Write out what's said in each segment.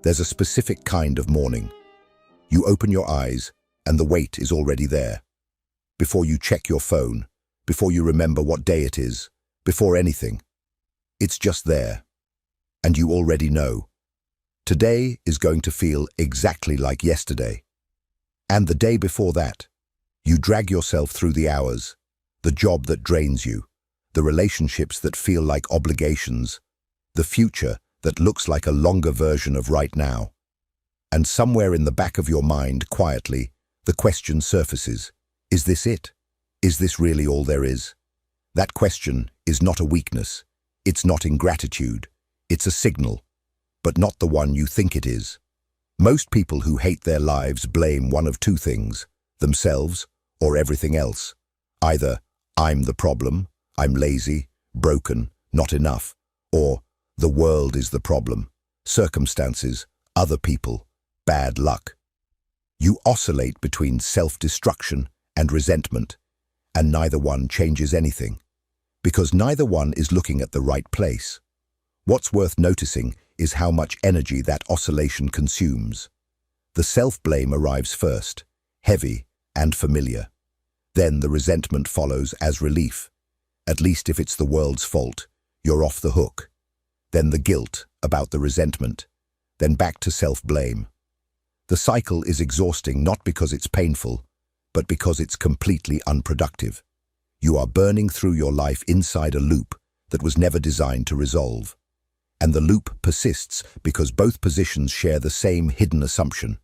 There's a specific kind of morning. You open your eyes, and the weight is already there. Before you check your phone, before you remember what day it is, before anything. It's just there. And you already know. Today is going to feel exactly like yesterday. And the day before that. You drag yourself through the hours, the job that drains you, the relationships that feel like obligations, the future that looks like a longer version of right now. And somewhere in the back of your mind, quietly, the question surfaces. Is this it? Is this really all there is? That question is not a weakness. It's not ingratitude. It's a signal, but not the one you think it is. Most people who hate their lives blame one of two things, themselves or everything else. Either, I'm the problem, I'm lazy, broken, not enough, or the world is the problem, circumstances, other people, bad luck. You oscillate between self-destruction and resentment, and neither one changes anything, because neither one is looking at the right place. What's worth noticing is how much energy that oscillation consumes. The self-blame arrives first, heavy and familiar. Then the resentment follows as relief. At least if it's the world's fault, you're off the hook. Then the guilt about the resentment, then back to self-blame. The cycle is exhausting not because it's painful, but because it's completely unproductive. You are burning through your life inside a loop that was never designed to resolve. And the loop persists because both positions share the same hidden assumption,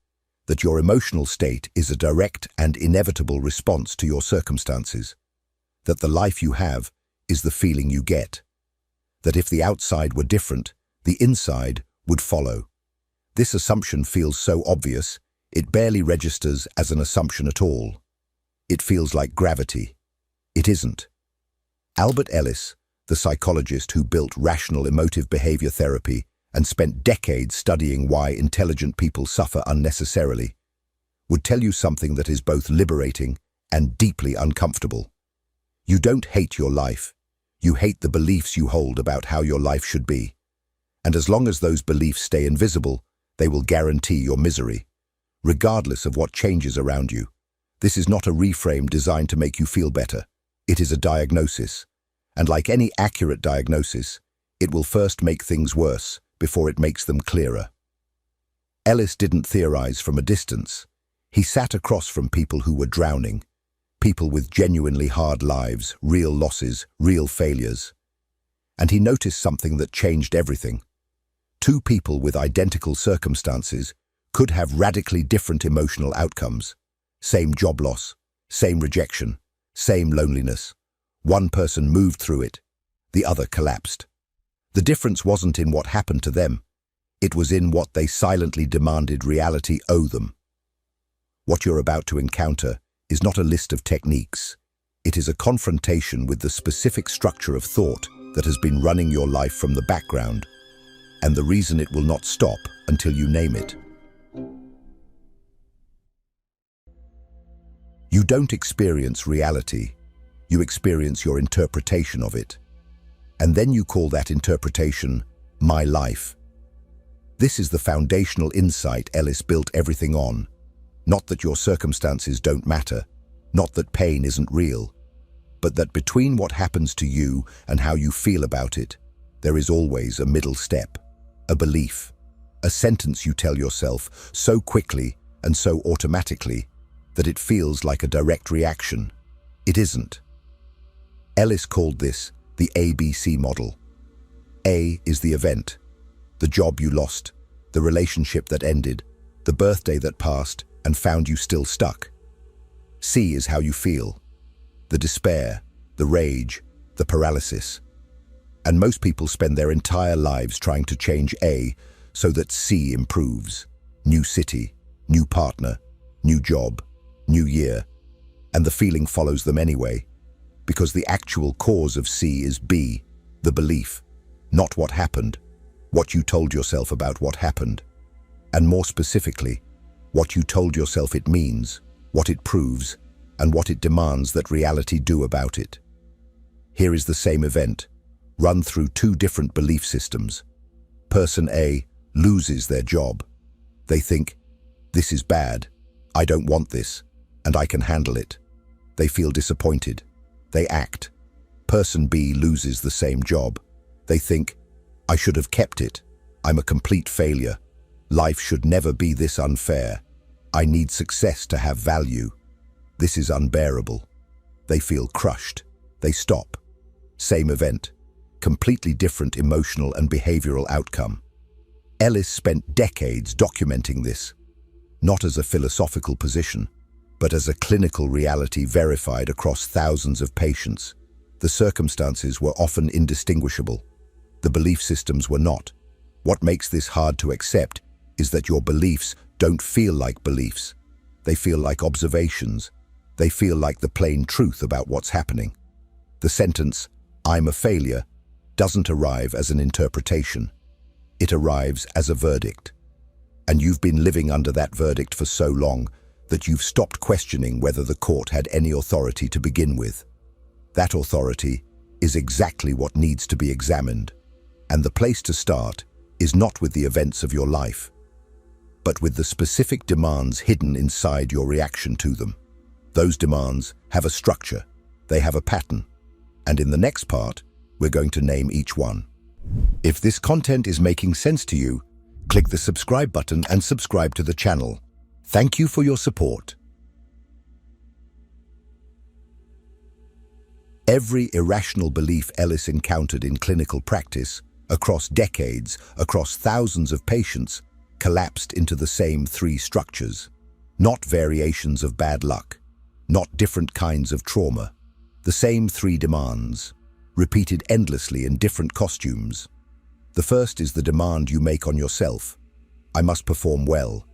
that your emotional state is a direct and inevitable response to your circumstances, that the life you have is the feeling you get, that if the outside were different, the inside would follow. This assumption feels so obvious, it barely registers as an assumption at all. It feels like gravity. It isn't. Albert Ellis, the psychologist who built rational emotive behavior therapy and spent decades studying why intelligent people suffer unnecessarily, would tell you something that is both liberating and deeply uncomfortable. You don't hate your life. You hate the beliefs you hold about how your life should be. And as long as those beliefs stay invisible, they will guarantee your misery, regardless of what changes around you. This is not a reframe designed to make you feel better. It is a diagnosis. And like any accurate diagnosis, it will first make things worse before it makes them clearer. Ellis didn't theorize from a distance. He sat across from people who were drowning, people with genuinely hard lives, real losses, real failures. And he noticed something that changed everything. Two people with identical circumstances could have radically different emotional outcomes. Same job loss, same rejection, same loneliness. One person moved through it, the other collapsed. The difference wasn't in what happened to them. It was in what they silently demanded reality owe them. What you're about to encounter is not a list of techniques. It is a confrontation with the specific structure of thought that has been running your life from the background, and the reason it will not stop until you name it. You don't experience reality. You experience your interpretation of it. And then you call that interpretation my life. This is the foundational insight Ellis built everything on. Not that your circumstances don't matter, not that pain isn't real, but that between what happens to you and how you feel about it, there is always a middle step, a belief, a sentence you tell yourself so quickly and so automatically that it feels like a direct reaction. It isn't. Ellis called this the ABC model. A is the event, the job you lost, the relationship that ended, the birthday that passed and found you still stuck. C is how you feel, the despair, the rage, the paralysis. And most people spend their entire lives trying to change A so that C improves. New city, new partner, new job, new year. And the feeling follows them anyway, because the actual cause of C is B, the belief, not what happened, what you told yourself about what happened. And more specifically, what you told yourself it means, what it proves, and what it demands that reality do about it. Here is the same event, run through two different belief systems. Person A loses their job. They think, "This is bad, I don't want this, and I can handle it." They feel disappointed. They act. Person B loses the same job. They think, "I should have kept it. I'm a complete failure. Life should never be this unfair. I need success to have value. This is unbearable." They feel crushed. They stop. Same event, completely different emotional and behavioral outcome. Ellis spent decades documenting this, not as a philosophical position, but as a clinical reality verified across thousands of patients. The circumstances were often indistinguishable. The belief systems were not. What makes this hard to accept is that your beliefs don't feel like beliefs. They feel like observations. They feel like the plain truth about what's happening. The sentence, "I'm a failure," doesn't arrive as an interpretation. It arrives as a verdict. And you've been living under that verdict for so long that you've stopped questioning whether the court had any authority to begin with. That authority is exactly what needs to be examined. And the place to start is not with the events of your life, but with the specific demands hidden inside your reaction to them. Those demands have a structure, they have a pattern, and in the next part, we're going to name each one. If this content is making sense to you, click the subscribe button and subscribe to the channel. Thank you for your support. Every irrational belief Ellis encountered in clinical practice, across decades, across thousands of patients, collapsed into the same three structures. Not variations of bad luck, not different kinds of trauma. The same three demands, repeated endlessly in different costumes. The first is the demand you make on yourself. I must perform well.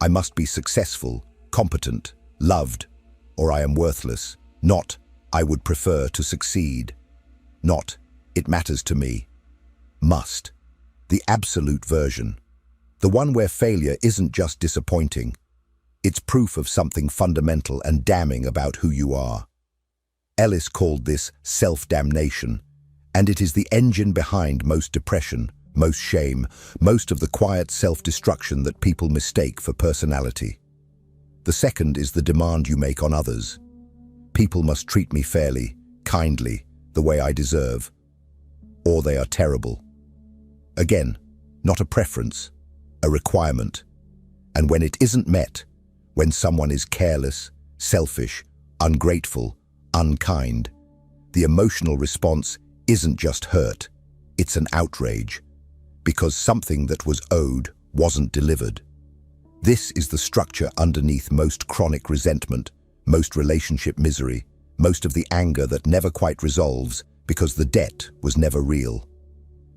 I must be successful, competent, loved, or I am worthless. Not, I would prefer to succeed. Not, it matters to me. Must. The absolute version. The one where failure isn't just disappointing. It's proof of something fundamental and damning about who you are. Ellis called this self-damnation, and it is the engine behind most depression, most shame, most of the quiet self-destruction that people mistake for personality. The second is the demand you make on others. People must treat me fairly, kindly, the way I deserve, or they are terrible. Again, not a preference, a requirement. And when it isn't met, when someone is careless, selfish, ungrateful, unkind, the emotional response isn't just hurt, it's an outrage, because something that was owed wasn't delivered. This is the structure underneath most chronic resentment, most relationship misery, most of the anger that never quite resolves because the debt was never real.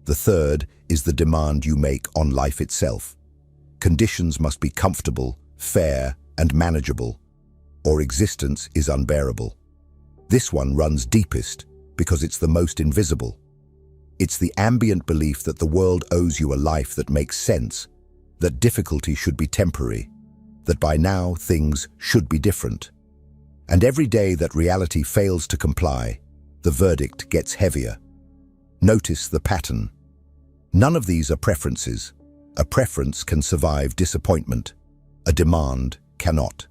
The third is the demand you make on life itself. Conditions must be comfortable, fair, and manageable, or existence is unbearable. This one runs deepest because it's the most invisible. It's the ambient belief that the world owes you a life that makes sense, that difficulty should be temporary, that by now things should be different. And every day that reality fails to comply, the verdict gets heavier. Notice the pattern. None of these are preferences. A preference can survive disappointment. A demand cannot.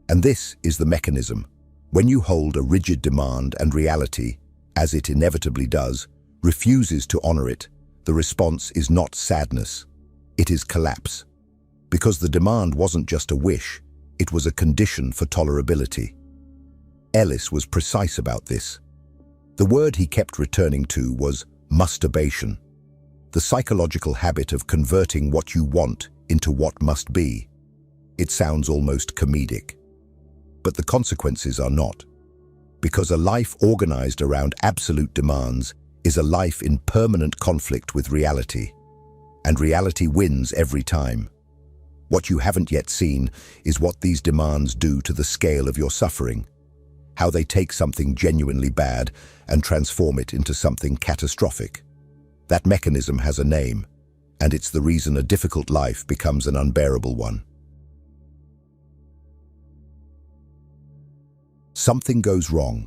And this is the mechanism. When you hold a rigid demand and reality, as it inevitably does, refuses to honor it, the response is not sadness. It is collapse. Because the demand wasn't just a wish, it was a condition for tolerability. Ellis was precise about this. The word he kept returning to was masturbation, the psychological habit of converting what you want into what must be. It sounds almost comedic. But the consequences are not. Because a life organized around absolute demands is a life in permanent conflict with reality. And reality wins every time. What you haven't yet seen is what these demands do to the scale of your suffering. How they take something genuinely bad and transform it into something catastrophic. That mechanism has a name, and it's the reason a difficult life becomes an unbearable one. Something goes wrong,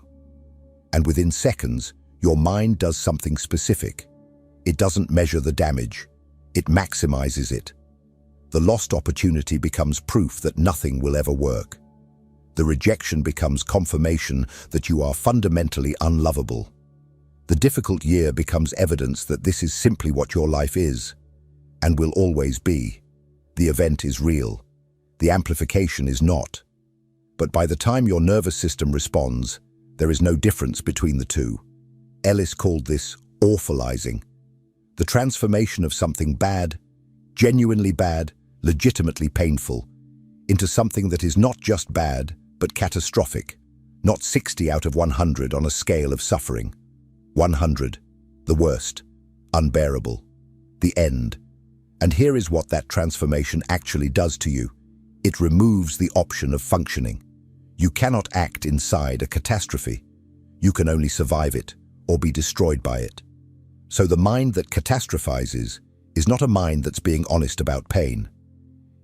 and within seconds, your mind does something specific. It doesn't measure the damage, it maximizes it. The lost opportunity becomes proof that nothing will ever work. The rejection becomes confirmation that you are fundamentally unlovable. The difficult year becomes evidence that this is simply what your life is, and will always be. The event is real. The amplification is not. But by the time your nervous system responds, there is no difference between the two. Ellis called this awfulizing. The transformation of something bad, genuinely bad, legitimately painful, into something that is not just bad, but catastrophic, not 60 out of 100 on a scale of suffering. 100, the worst, unbearable, the end. And here is what that transformation actually does to you. It removes the option of functioning. You cannot act inside a catastrophe. You can only survive it or be destroyed by it. So the mind that catastrophizes is not a mind that's being honest about pain.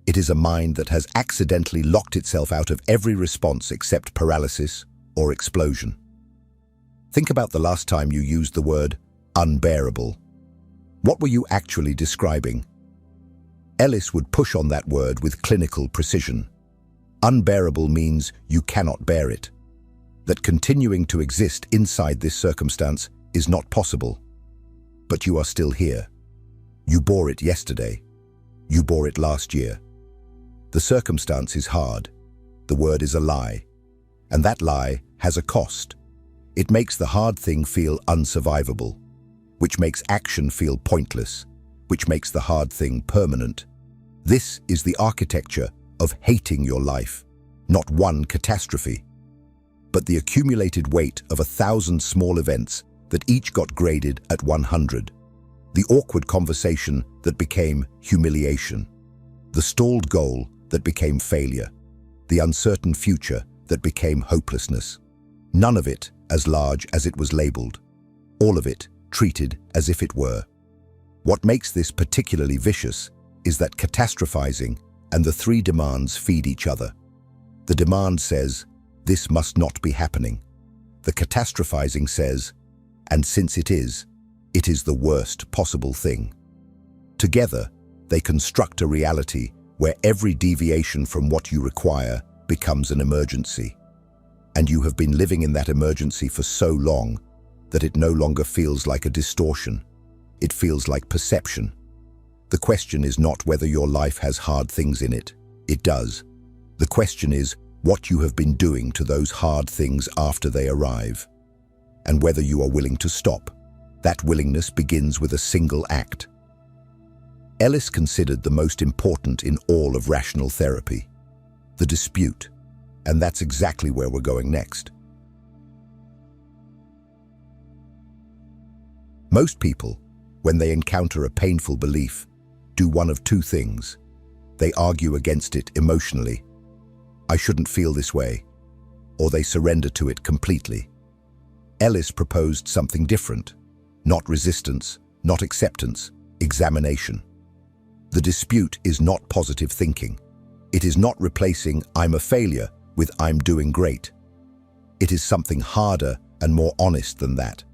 It is a mind that has accidentally locked itself out of every response except paralysis or explosion. Think about the last time you used the word unbearable. What were you actually describing? Ellis would push on that word with clinical precision. Unbearable means you cannot bear it. That continuing to exist inside this circumstance is not possible. But you are still here. You bore it yesterday. You bore it last year. The circumstance is hard. The word is a lie. And that lie has a cost. It makes the hard thing feel unsurvivable, which makes action feel pointless, which makes the hard thing permanent. This is the architecture of hating your life, not one catastrophe, but the accumulated weight of 1,000 small events that each got graded at 100. The awkward conversation that became humiliation. The stalled goal that became failure. The uncertain future that became hopelessness. None of it as large as it was labeled. All of it treated as if it were. What makes this particularly vicious is that catastrophizing and the three demands feed each other. The demand says, this must not be happening. The catastrophizing says, and since it is the worst possible thing. Together, they construct a reality where every deviation from what you require becomes an emergency. And you have been living in that emergency for so long that it no longer feels like a distortion. It feels like perception. The question is not whether your life has hard things in it. It does. The question is what you have been doing to those hard things after they arrive, and whether you are willing to stop. That willingness begins with a single act. Ellis considered the most important in all of rational therapy, the dispute, and that's exactly where we're going next. Most people, when they encounter a painful belief, do one of two things. They argue against it emotionally. I shouldn't feel this way. Or they surrender to it completely. Ellis proposed something different. Not resistance, not acceptance, examination. The dispute is not positive thinking. It is not replacing I'm a failure with I'm doing great. It is something harder and more honest than that.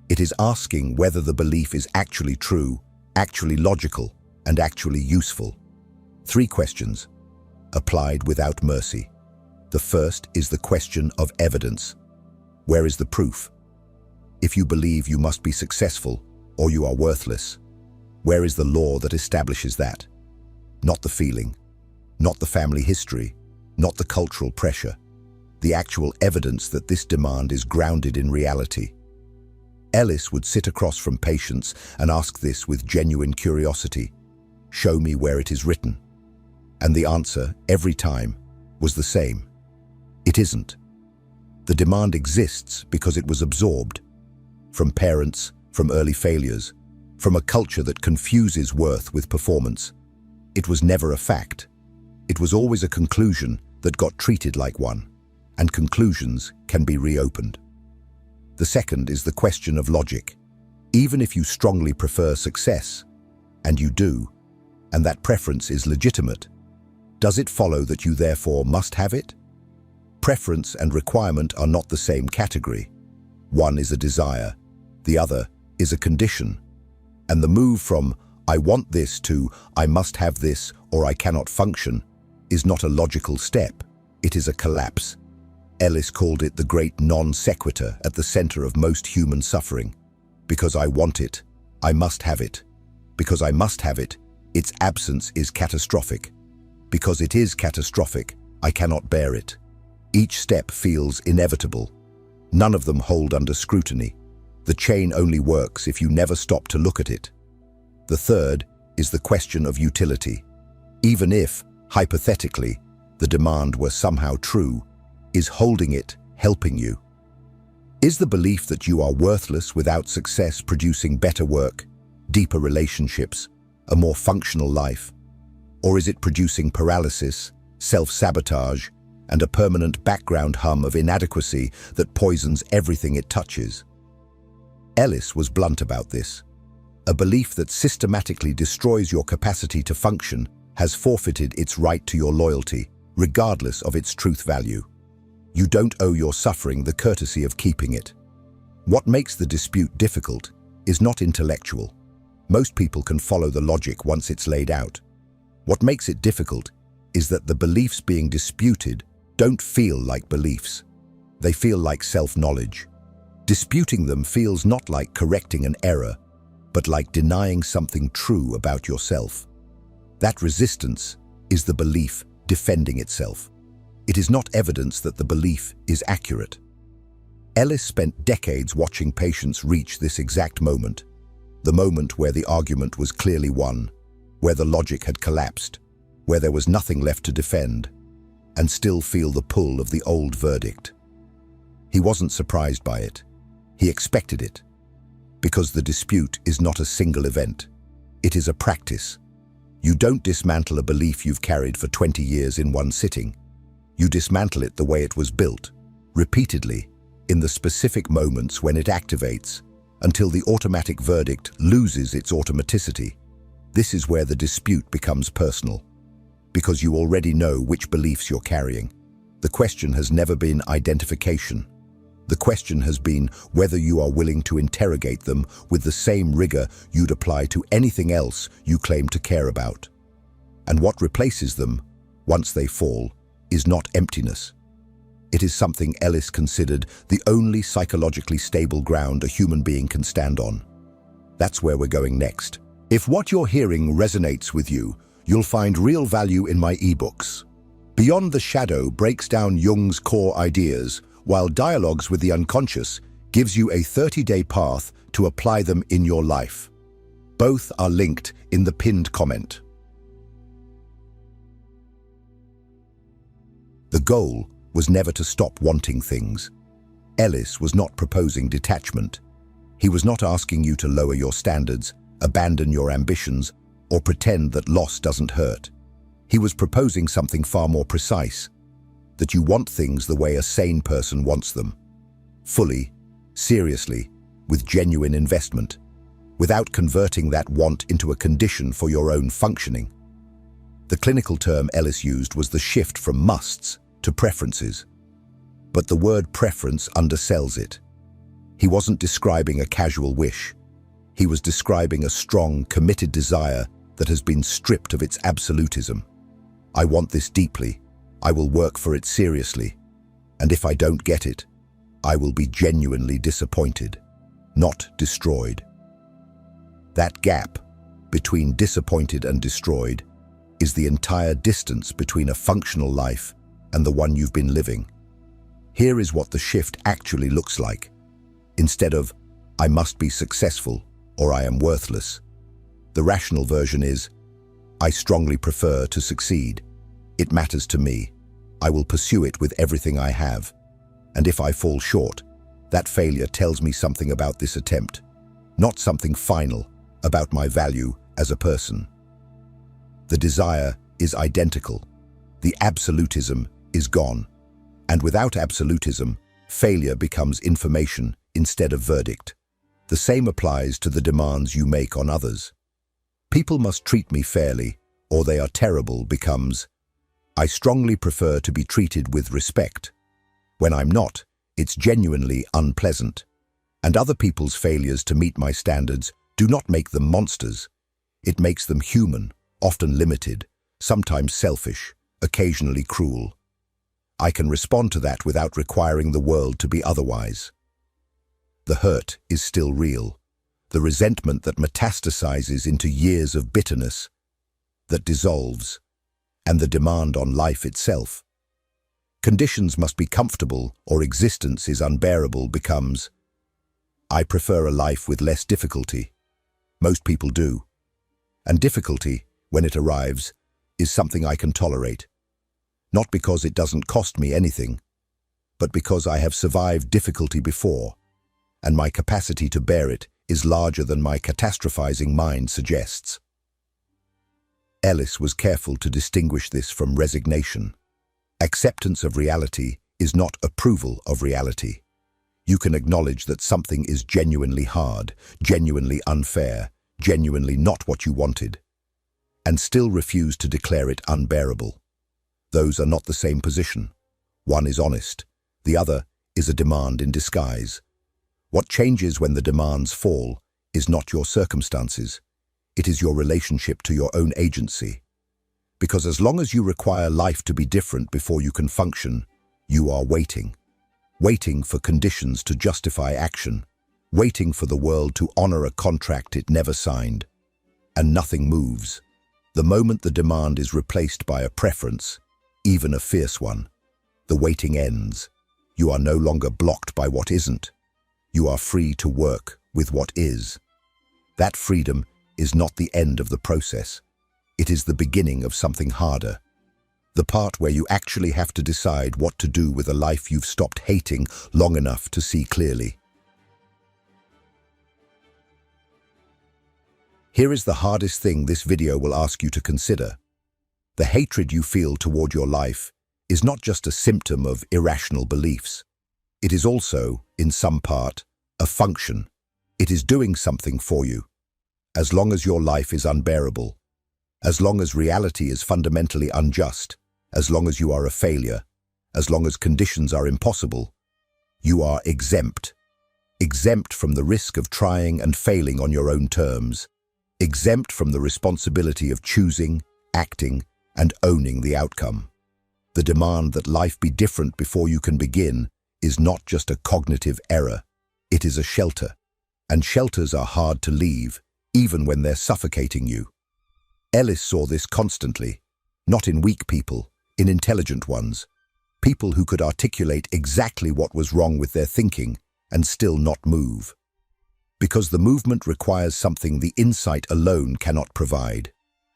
It is asking whether the belief is actually true, actually logical, and actually useful. 3 questions, applied without mercy. The first is the question of evidence. Where is the proof? If you believe you must be successful or you are worthless, where is the law that establishes that? Not the feeling, not the family history, not the cultural pressure, the actual evidence that this demand is grounded in reality. Ellis would sit across from patients and ask this with genuine curiosity. Show me where it is written. And the answer, every time, was the same. It isn't. The demand exists because it was absorbed. From parents, from early failures, from a culture that confuses worth with performance. It was never a fact. It was always a conclusion that got treated like one, and conclusions can be reopened. The second is the question of logic. Even if you strongly prefer success, and you do, and that preference is legitimate, does it follow that you therefore must have it? Preference and requirement are not the same category. One is a desire, the other is a condition. And the move from "I want this" to "I must have this" or "I cannot function" is not a logical step, it is a collapse. Ellis called it the great non sequitur at the center of most human suffering. Because I want it, I must have it. Because I must have it, its absence is catastrophic. Because it is catastrophic, I cannot bear it. Each step feels inevitable. None of them hold under scrutiny. The chain only works if you never stop to look at it. The third is the question of utility. Even if, hypothetically, the demand were somehow true, is holding it helping you? Is the belief that you are worthless without success producing better work, deeper relationships, a more functional life? Or is it producing paralysis, self-sabotage, and a permanent background hum of inadequacy that poisons everything it touches? Ellis was blunt about this. A belief that systematically destroys your capacity to function has forfeited its right to your loyalty, regardless of its truth value. You don't owe your suffering the courtesy of keeping it. What makes the dispute difficult is not intellectual. Most people can follow the logic once it's laid out. What makes it difficult is that the beliefs being disputed don't feel like beliefs. They feel like self-knowledge. Disputing them feels not like correcting an error, but like denying something true about yourself. That resistance is the belief defending itself. It is not evidence that the belief is accurate. Ellis spent decades watching patients reach this exact moment, the moment where the argument was clearly won, where the logic had collapsed, where there was nothing left to defend, and still feel the pull of the old verdict. He wasn't surprised by it. He expected it. Because the dispute is not a single event. It is a practice. You don't dismantle a belief you've carried for 20 years in one sitting. You dismantle it the way it was built, repeatedly, in the specific moments when it activates, until the automatic verdict loses its automaticity. This is where the dispute becomes personal, because you already know which beliefs you're carrying. The question has never been identification. The question has been whether you are willing to interrogate them with the same rigor you'd apply to anything else you claim to care about. And what replaces them, once they fall, is not emptiness. It is something Ellis considered the only psychologically stable ground a human being can stand on. That's where we're going next. If what you're hearing resonates with you, you'll find real value in my ebooks. Beyond the Shadow breaks down Jung's core ideas, while Dialogues with the Unconscious gives you a 30-day path to apply them in your life. Both are linked in the pinned comment. The goal was never to stop wanting things. Ellis was not proposing detachment. He was not asking you to lower your standards, abandon your ambitions, or pretend that loss doesn't hurt. He was proposing something far more precise, that you want things the way a sane person wants them. Fully, seriously, with genuine investment, without converting that want into a condition for your own functioning. The clinical term Ellis used was the shift from musts to preferences. But the word preference undersells it. He wasn't describing a casual wish. He was describing a strong, committed desire that has been stripped of its absolutism. I want this deeply. I will work for it seriously. And if I don't get it, I will be genuinely disappointed, not destroyed. That gap between disappointed and destroyed is the entire distance between a functional life and the one you've been living. Here is what the shift actually looks like. Instead of, I must be successful or I am worthless, the rational version is, I strongly prefer to succeed. It matters to me. I will pursue it with everything I have. And if I fall short, that failure tells me something about this attempt, not something final about my value as a person. The desire is identical. The absolutism is gone. And without absolutism, failure becomes information instead of verdict. The same applies to the demands you make on others. People must treat me fairly, or they are terrible becomes, I strongly prefer to be treated with respect, When I'm not, it's genuinely unpleasant. And other people's failures to meet my standards do not make them monsters. It makes them human, often limited, sometimes selfish, occasionally cruel. I can respond to that without requiring the world to be otherwise. The hurt is still real. The resentment that metastasizes into years of bitterness, that dissolves, and the demand on life itself. Conditions must be comfortable or existence is unbearable becomes, I prefer a life with less difficulty. Most people do. And difficulty, when it arrives, is something I can tolerate. Not because it doesn't cost me anything, but because I have survived difficulty before, and my capacity to bear it is larger than my catastrophizing mind suggests. Ellis was careful to distinguish this from resignation. Acceptance of reality is not approval of reality. You can acknowledge that something is genuinely hard, genuinely unfair, genuinely not what you wanted, and still refuse to declare it unbearable. Those are not the same position. One is honest, the other is a demand in disguise. What changes when the demands fall is not your circumstances, it is your relationship to your own agency. Because as long as you require life to be different before you can function, you are waiting. Waiting for conditions to justify action, waiting for the world to honor a contract it never signed. And nothing moves. The moment the demand is replaced by a preference, even a fierce one, the waiting ends. You are no longer blocked by what isn't. You are free to work with what is. That freedom is not the end of the process. It is the beginning of something harder. The part where you actually have to decide what to do with a life you've stopped hating long enough to see clearly. Here is the hardest thing this video will ask you to consider. The hatred you feel toward your life is not just a symptom of irrational beliefs. It is also, in some part, a function. It is doing something for you. As long as your life is unbearable, as long as reality is fundamentally unjust, as long as you are a failure, as long as conditions are impossible, you are exempt. Exempt from the risk of trying and failing on your own terms. Exempt from the responsibility of choosing, acting, and owning the outcome. The demand that life be different before you can begin is not just a cognitive error, it is a shelter. And shelters are hard to leave, even when they're suffocating you. Ellis saw this constantly, not in weak people, in intelligent ones, people who could articulate exactly what was wrong with their thinking and still not move. Because the movement requires something the insight alone cannot provide,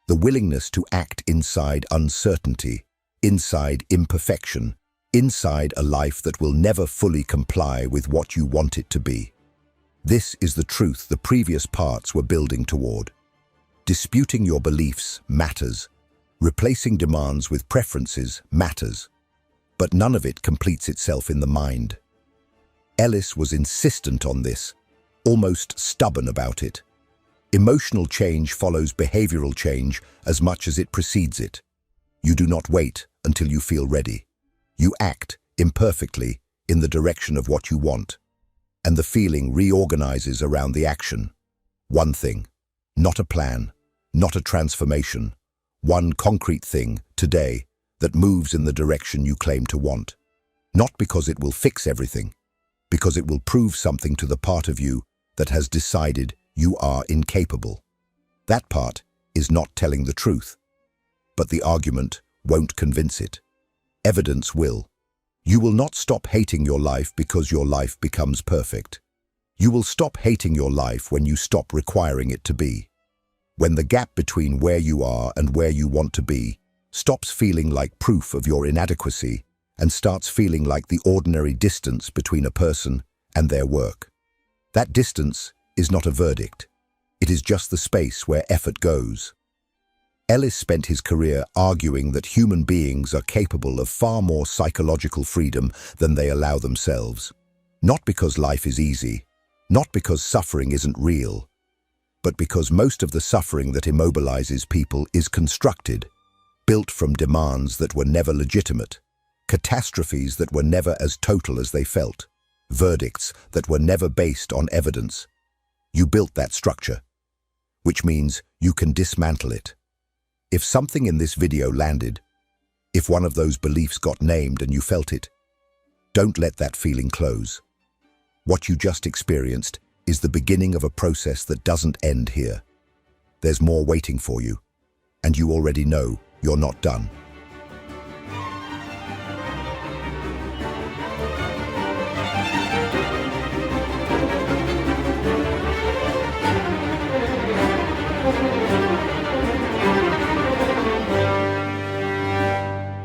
the willingness to act inside uncertainty, inside imperfection, inside a life that will never fully comply with what you want it to be. This is the truth the previous parts were building toward. Disputing your beliefs matters. Replacing demands with preferences matters. But none of it completes itself in the mind. Ellis was insistent on this, almost stubborn about it. Emotional change follows behavioral change as much as it precedes it. You do not wait until you feel ready. You act, imperfectly, in the direction of what you want. And the feeling reorganizes around the action. One thing, not a plan, not a transformation. One concrete thing, today, that moves in the direction you claim to want. Not because it will fix everything, because it will prove something to the part of you that has decided you are incapable. That part is not telling the truth, but the argument won't convince it. Evidence will. You will not stop hating your life because your life becomes perfect. You will stop hating your life when you stop requiring it to be. When the gap between where you are and where you want to be stops feeling like proof of your inadequacy and starts feeling like the ordinary distance between a person and their work. That distance is not a verdict. It is just the space where effort goes. Ellis spent his career arguing that human beings are capable of far more psychological freedom than they allow themselves. Not because life is easy, not because suffering isn't real, but because most of the suffering that immobilizes people is constructed, built from demands that were never legitimate, catastrophes that were never as total as they felt, verdicts that were never based on evidence. You built that structure, which means you can dismantle it. If something in this video landed, if one of those beliefs got named and you felt it, don't let that feeling close. What you just experienced is the beginning of a process that doesn't end here. There's more waiting for you, and you already know you're not done.